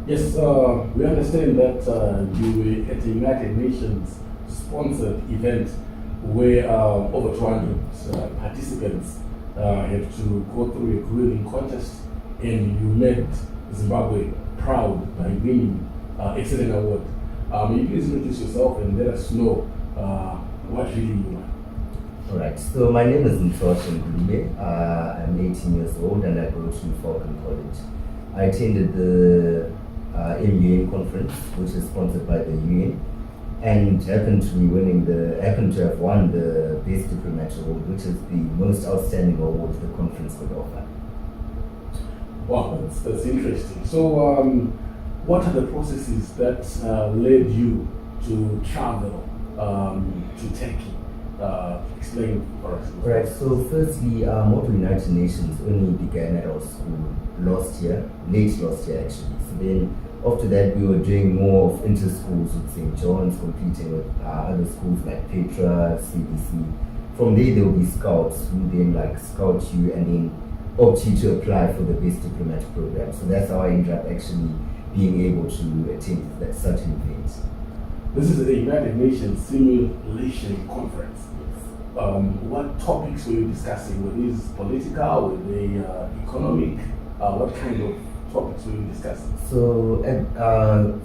Yes, we understand that you were at a United Nations sponsored event where over 200 participants have to go through a grilling contest, and you made Zimbabwe proud by winning excellent award. May you please introduce yourself and let us know what really you are. Alright, so my name is Mtosha Ngulube. I'm 18 years old and I go to Falcon College. I attended the MUN conference, which is sponsored by the UN, and happened to have won the Best Diplomat Award, which is the most outstanding award the conference could offer. Wow, that's interesting. So, what are the processes that led you to travel to Turkey? Explain for us. Right, so firstly, Motto United Nations only began at our school late last year actually. So then after that we were doing more of inter-schools with St. John's, competing with other schools like Petra, CBC. From there will be scouts who then scout you and then opt you to apply for the Best Diplomat program. So that's how I ended up actually being able to attend such an event. This is a United Nations Simulation Conference. What topics were you discussing? Were these political? Were they economic? What kind of topics were you discussing? So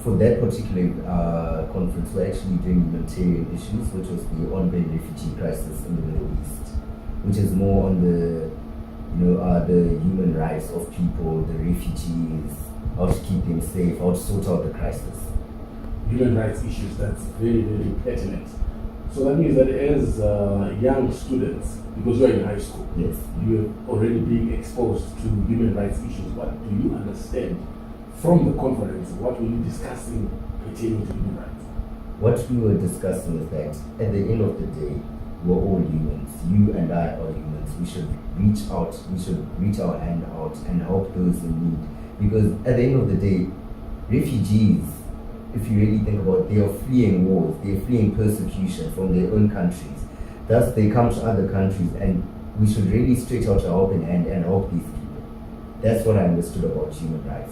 for that particular conference, we're actually doing humanitarian issues, which was the ongoing refugee crisis in the Middle East, which is more on the human rights of people, the refugees, how to keep them safe, how to sort out the crisis. Human rights issues, that's very, very pertinent. So that means that as young students, because you're in high school, yes, you're already being exposed to human rights issues. What do you understand from the conference? What were you discussing pertaining to human rights? What we were discussing is that at the end of the day, we're all humans. You and I are humans. We should reach out, we should reach our hand out and help those in need. Because at the end of the day, refugees, if you really think about it, they are fleeing wars, they are fleeing persecution from their own countries. Thus, they come to other countries, and we should really stretch out a helping hand and help these people. That's what I understood about human rights.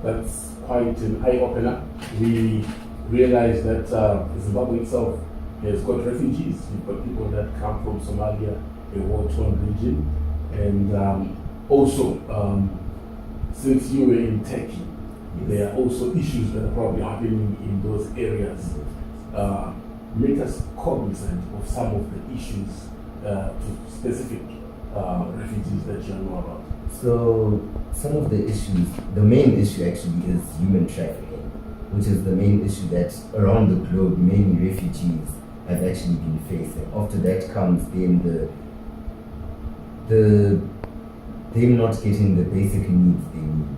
That's quite an eye-opener. We realize that Zimbabwe itself has got refugees. We've got people that come from Somalia, a war-torn region, and also, since you were in Turkey, there are also issues that are probably happening in those areas. Make us cognizant of some of the issues to specific refugees that you know about. So some of the issues, the main issue actually is human trafficking, which is the main issue that around the globe many refugees have actually been facing. After that comes then them not getting the basic needs they need.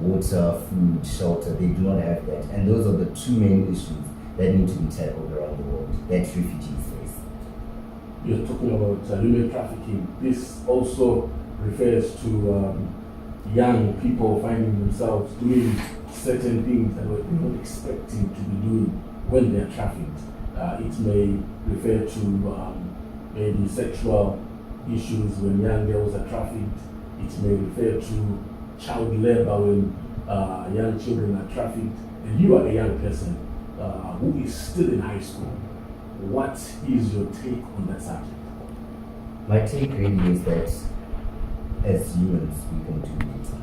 Water, food, shelter, they do not have that. And those are the two main issues that need to be tackled around the world that refugees face. You're talking about human trafficking. This also refers to young people finding themselves doing certain things that we're not expecting to be doing when they're trafficked. It may refer to maybe sexual issues when young girls are trafficked. It may refer to child labor when young children are trafficked. And you are a young person who is still in high school. What is your take on that subject? My take really is that as humans we can do better.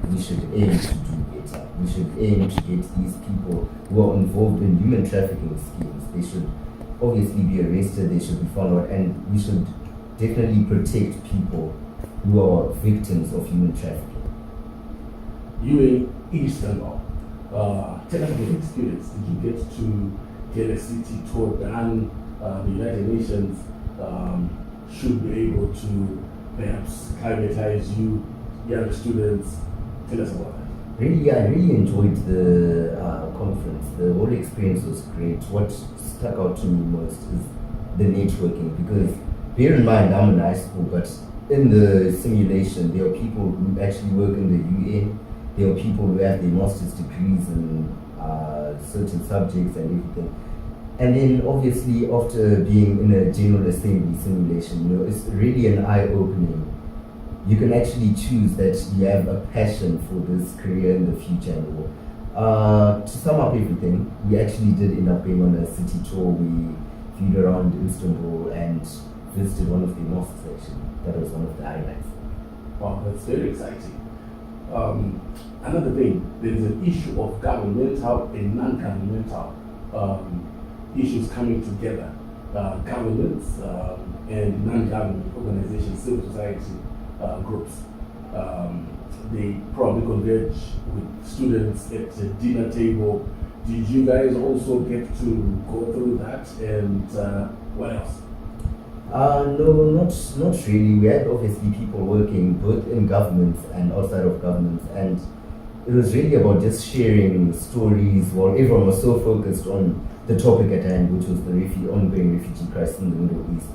We should aim to do better. We should aim to get these people who are involved in human trafficking schemes. They should obviously be arrested, they should be found out, and we should definitely protect people who are victims of human trafficking. You in Istanbul, tell us your experience. Did you get to get a city tour done? The United Nations should be able to perhaps climatize you, young students. Tell us about that. Really, I really enjoyed the conference. The whole experience was great. What stuck out to me most is the networking, because bear in mind I'm in high school, but in the simulation there are people who actually work in the UN. There are people who have their master's degrees in certain subjects and everything. And then obviously after being in a General Assembly simulation, it's really an eye-opening you can actually choose that you have a passion for this career in the future and all. To sum up everything, we actually did end up being on a city tour. We viewed around Istanbul and visited one of the mosques actually. That was one of the highlights. Wow, that's very exciting. Another thing, there is an issue of governmental and non-governmental issues coming together. Governments and non-government organizations, civil society groups. They probably converge with students at the dinner table. Did you guys also get to go through that? And what else? No, not really. We had obviously people working both in governments and outside of governments, and it was really about just sharing stories while everyone was so focused on the topic at hand, which was the ongoing refugee crisis in the Middle East.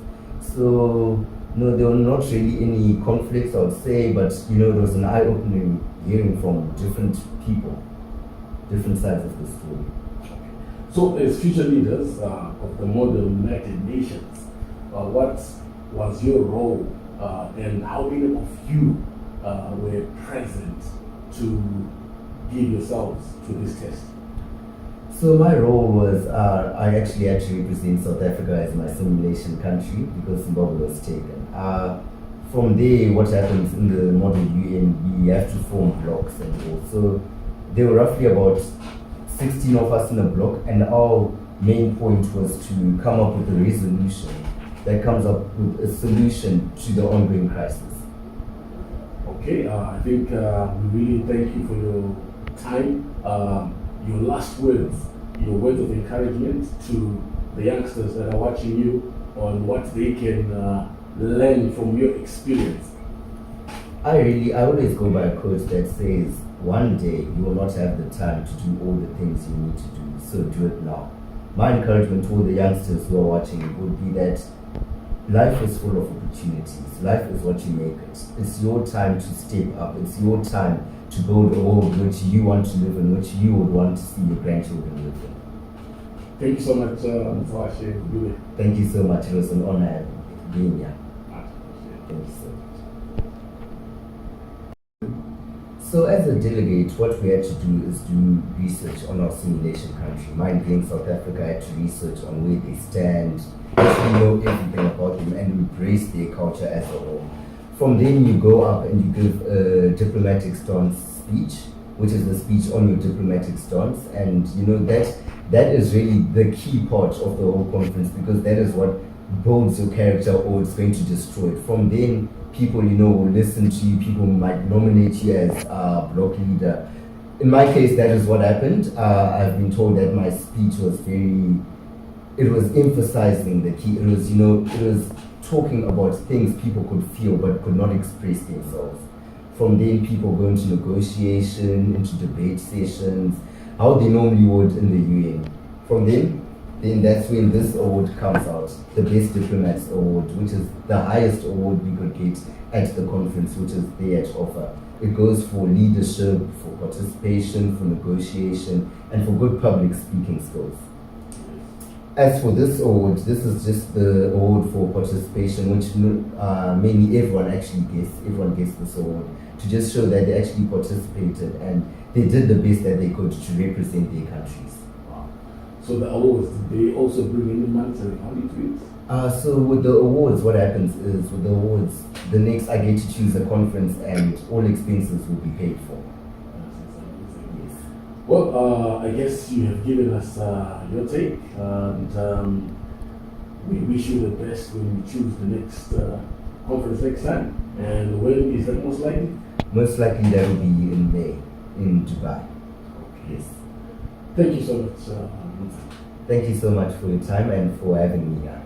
So, no, there were not really any conflicts, I would say, but it was an eye-opening hearing from different people, different sides of the story. So, as future leaders of the modern United Nations, what was your role and how many of you were present to give yourselves to this test? So my role was, I actually had to represent South Africa as my simulation country because Zimbabwe was taken. From there, what happens in the model UN, we have to form blocks and all. So there were roughly about 16 of us in a block, and our main point was to come up with a resolution that comes up with a solution to the ongoing crisis. Okay, I think we really thank you for your time. Your last words, your words of encouragement to the youngsters that are watching you on what they can learn from your experience. I always go by a quote that says, one day you will not have the time to do all the things you need to do, so do it now. My encouragement to all the youngsters who are watching would be that life is full of opportunities. Life is what you make it. It's your time to step up. It's your time to build a world which you want to live in, which you would want to see your grandchildren live in. Thank you so much, for sharing. Thank you so much. It was an honor being here. Thank you so much. So as a delegate, what we had to do is do research on our simulation country. Mine being South Africa, I had to research on where they stand, actually know everything about them and embrace their culture as a whole. From then you go up and you give a diplomatic stance speech, which is the speech on your diplomatic stance, and that is really the key part of the whole conference, because that is what builds your character or it's going to destroy it. From then, people will listen to you, people might nominate you as block leader. In my case, that is what happened. I've been told that my speech was it was emphasizing the key. It was talking about things people could feel but could not express themselves. From then, people go into negotiation, into debate sessions, how they normally would in the UN. From then that's when this award comes out, the Best Diplomats Award, which is the highest award we could get at the conference, which is there at offer. It goes for leadership, for participation, for negotiation, and for good public speaking skills. As for this award, this is just the award for participation, which mainly everyone gets this award, to just show that they actually participated and they did the best that they could to represent their countries. Wow. So the awards, did they also bring any monetary value to it? So with the awards, what happens is, with the awards, the next I get to choose a conference and all expenses will be paid for. Well, I guess you have given us your take, and we wish you the best when you choose the next conference next time. And when is that most likely? Most likely that will be in May, in Dubai. Okay. Yes. Thank you so much. Thank you so much for your time and for having me here.